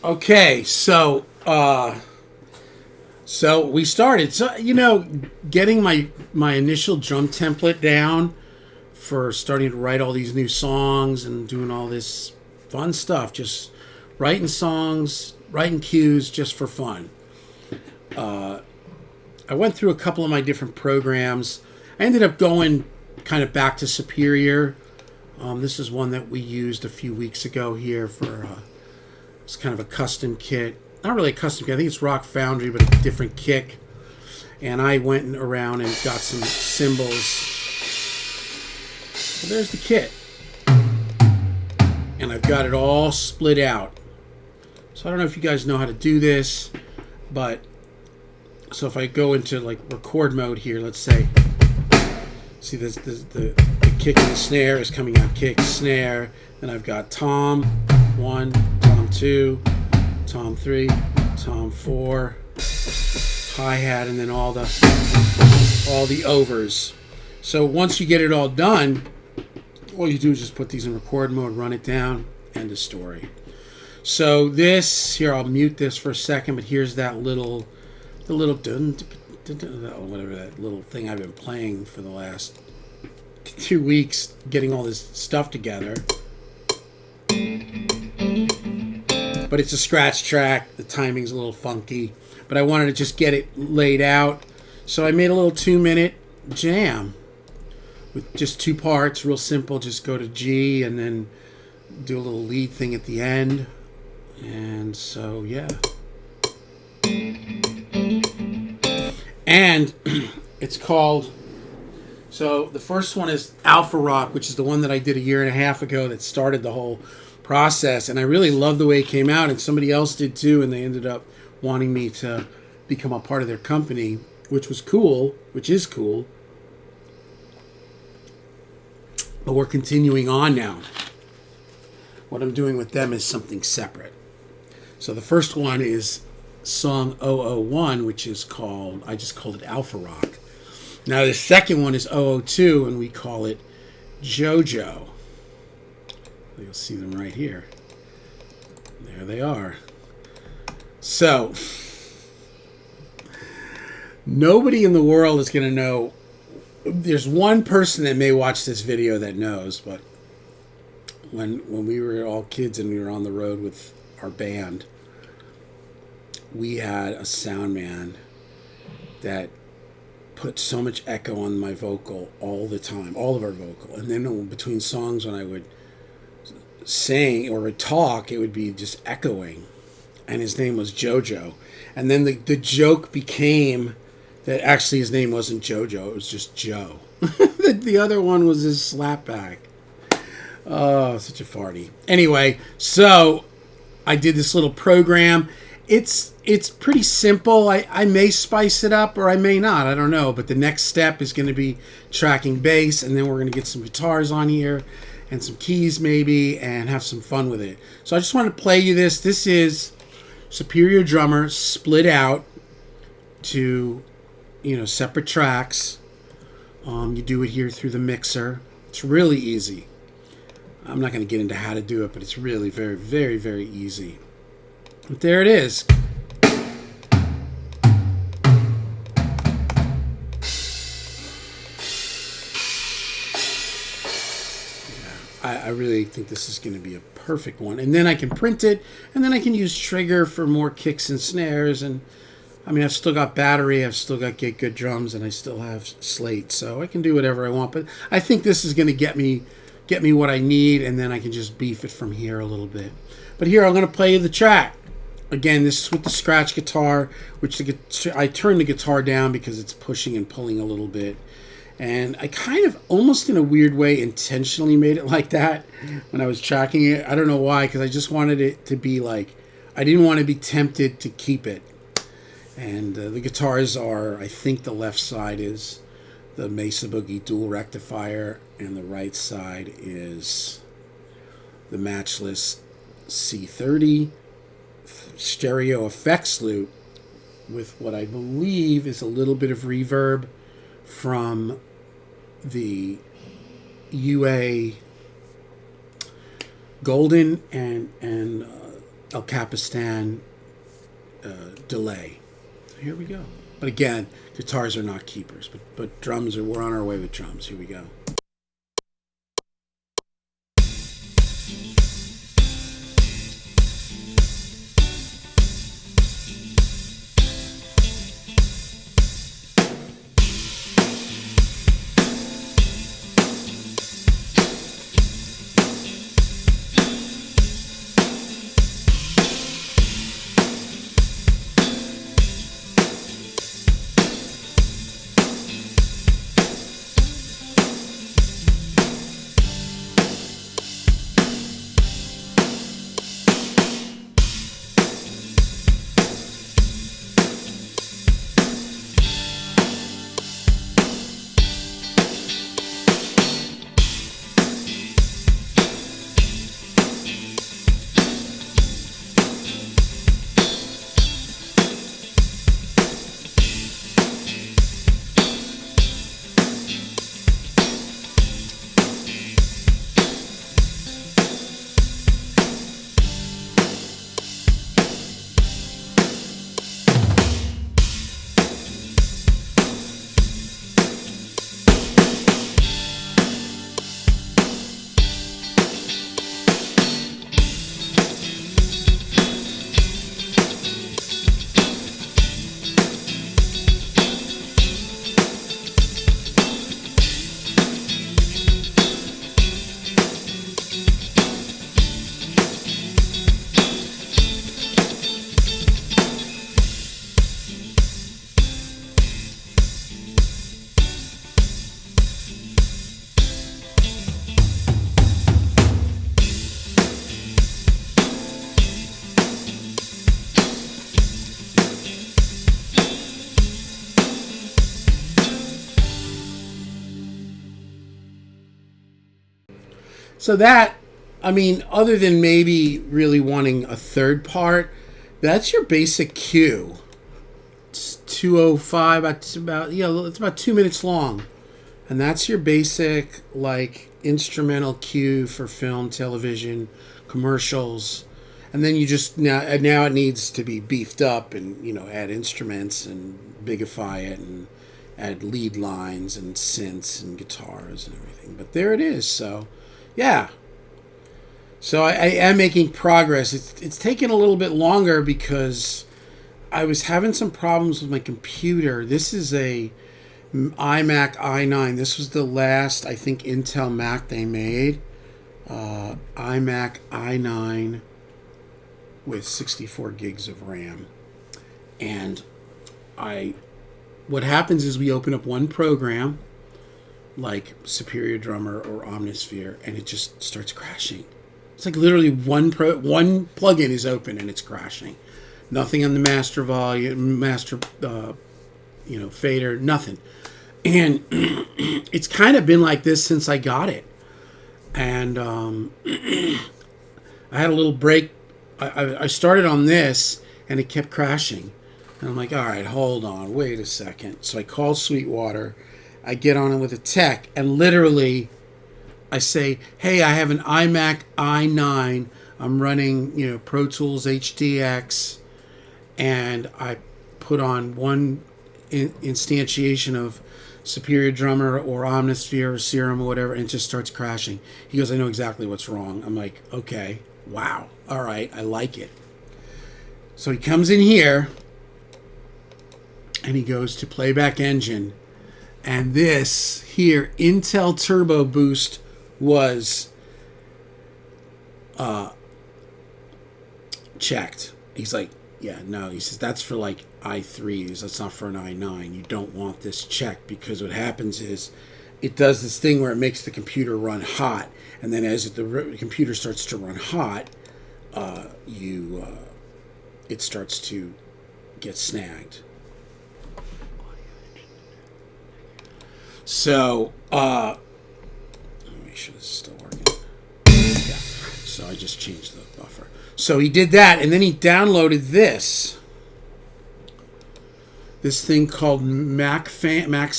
Okay, so we started. So getting my initial drum template down for starting to write all these new songs and doing all this fun stuff. Just writing songs, writing cues, just for fun. I went through a couple of my different programs. I ended up going kind of back to Superior. This is one that we used a few weeks ago here for. It's kind of a custom kit. Not really a custom kit. I think it's Rock Foundry, but a different kick. And I went around and got some cymbals. So there's the kit. And I've got it all split out. So I don't know if you guys know how to do this, but so if I go into like record mode here, let's say, see this the kick and the snare is coming out, kick, snare. Then I've got tom 1, tom 2, tom 3, tom 4, hi-hat, and then all the overs. So once you get it all done, all you do is just put these in record mode, run it down, end of story. So this here, I'll mute this for a second, but here's the little dun, whatever that little thing I've been playing for the last 2 weeks, getting all this stuff together. But it's a scratch track. The timing's a little funky, but I wanted to just get it laid out. So I made a little 2-minute jam with just 2 parts, real simple. Just go to G and then do a little lead thing at the end. And so, yeah. And it's called, so the first one is Alpha Rock, which is the one that I did a year and a half ago that started the whole process. And I really love the way it came out, and somebody else did too, and they ended up wanting me to become a part of their company, which is cool. But we're continuing on now. What I'm doing with them is something separate. So the first one is song 001, which is called, I just called it Alpha Rock. Now the second one is 002, and we call it JoJo. You'll see them right here. There they are. So nobody in the world is going to know. There's one person that may watch this video that knows, but when we were all kids and we were on the road with our band, we had a sound man that put so much echo on my vocal all the time, all of our vocal. And then between songs, when I would sing or would talk, it would be just echoing. And his name was JoJo. And then the joke became that actually his name wasn't JoJo, it was just Joe. The other one was his slapback. Oh, such a farty. Anyway, so I did this little program. It's pretty simple. I may spice it up or I may not. I don't know. But the next step is going to be tracking bass, and then we're going to get some guitars on here and some keys maybe and have some fun with it. So I just want to play you this. This is Superior Drummer split out to, separate tracks. You do it here through the mixer. It's really easy. I'm not going to get into how to do it, but it's really very, very, very easy. But there it is. I really think this is going to be a perfect one. And then I can print it, and then I can use Trigger for more kicks and snares. And I've still got battery, I've still got Get Good Drums, and I still have Slate, so I can do whatever I want. But I think this is going to get me what I need, and then I can just beef it from here a little bit. But here, I'm going to play you the track. Again, this is with the scratch guitar, which I turned the guitar down because it's pushing and pulling a little bit. And I kind of, almost in a weird way, intentionally made it like that when I was tracking it. I don't know why, because I just wanted it to be like, I didn't want to be tempted to keep it. And the guitars are, I think the left side is the Mesa Boogie dual rectifier, and the right side is the Matchless C30 stereo effects loop with what I believe is a little bit of reverb from the UA Golden and El Capistan delay. So here we go. But again, guitars are not keepers, but drums are. We're on our way with drums. Here we go. So that, I mean, other than maybe really wanting a third part, that's your basic cue. It's 2:05. It's about 2 minutes long, and that's your basic like instrumental cue for film, television, commercials, and then you just now it needs to be beefed up and add instruments and bigify it and add lead lines and synths and guitars and everything. But there it is. So. Yeah. So I am making progress. It's taken a little bit longer because I was having some problems with my computer. This is a iMac i9. This was the last, I think, Intel Mac they made. iMac i9 with 64 gigs of RAM. And what happens is we open up one program, like Superior Drummer or Omnisphere, and it just starts crashing. It's like literally one plugin is open and it's crashing. Nothing on the master volume, fader, nothing. And it's kind of been like this since I got it. And I had a little break. I started on this and it kept crashing. And I'm like, all right, hold on, wait a second. So I called Sweetwater. I get on it with a tech, and literally I say, hey, I have an iMac i9. I'm running, Pro Tools HDX, and I put on one instantiation of Superior Drummer or Omnisphere or Serum or whatever, and it just starts crashing. He goes, I know exactly what's wrong. I'm like, okay, wow, all right, I like it. So he comes in here, and he goes to Playback Engine. And this here, Intel Turbo Boost, was checked. He's like, yeah, no. He says, that's for like i3s. That's not for an i9. You don't want this checked because what happens is it does this thing where it makes the computer run hot. And then as the computer starts to run hot, it starts to get snagged. So, let me make sure this is still working. Yeah. So I just changed the buffer. So he did that, and then he downloaded this thing called Max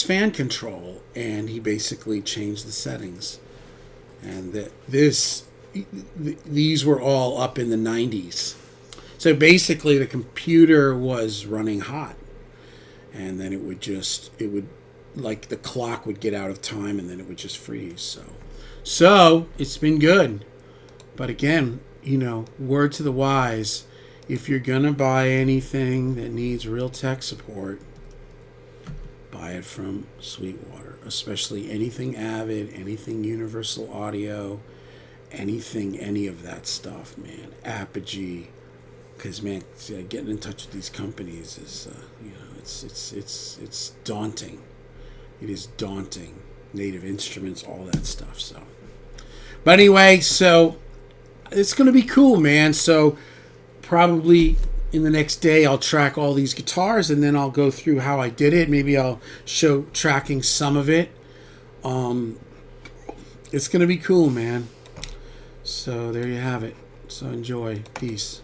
Fan Control, and he basically changed the settings. And these were all up in the 90s. So basically, the computer was running hot, and then it would like the clock would get out of time, and then it would just freeze. So it's been good. But again, word to the wise, if you're gonna buy anything that needs real tech support, buy it from Sweetwater, especially anything Avid, anything Universal Audio, any of that stuff, man. Apogee, because man, getting in touch with these companies is, it's daunting. It is daunting. Native Instruments, all that stuff. So, but anyway, so it's gonna be cool, man. So probably in the next day I'll track all these guitars, and then I'll go through how I did it. Maybe I'll show tracking some of it. It's gonna be cool, man. So there you have it. So enjoy. Peace.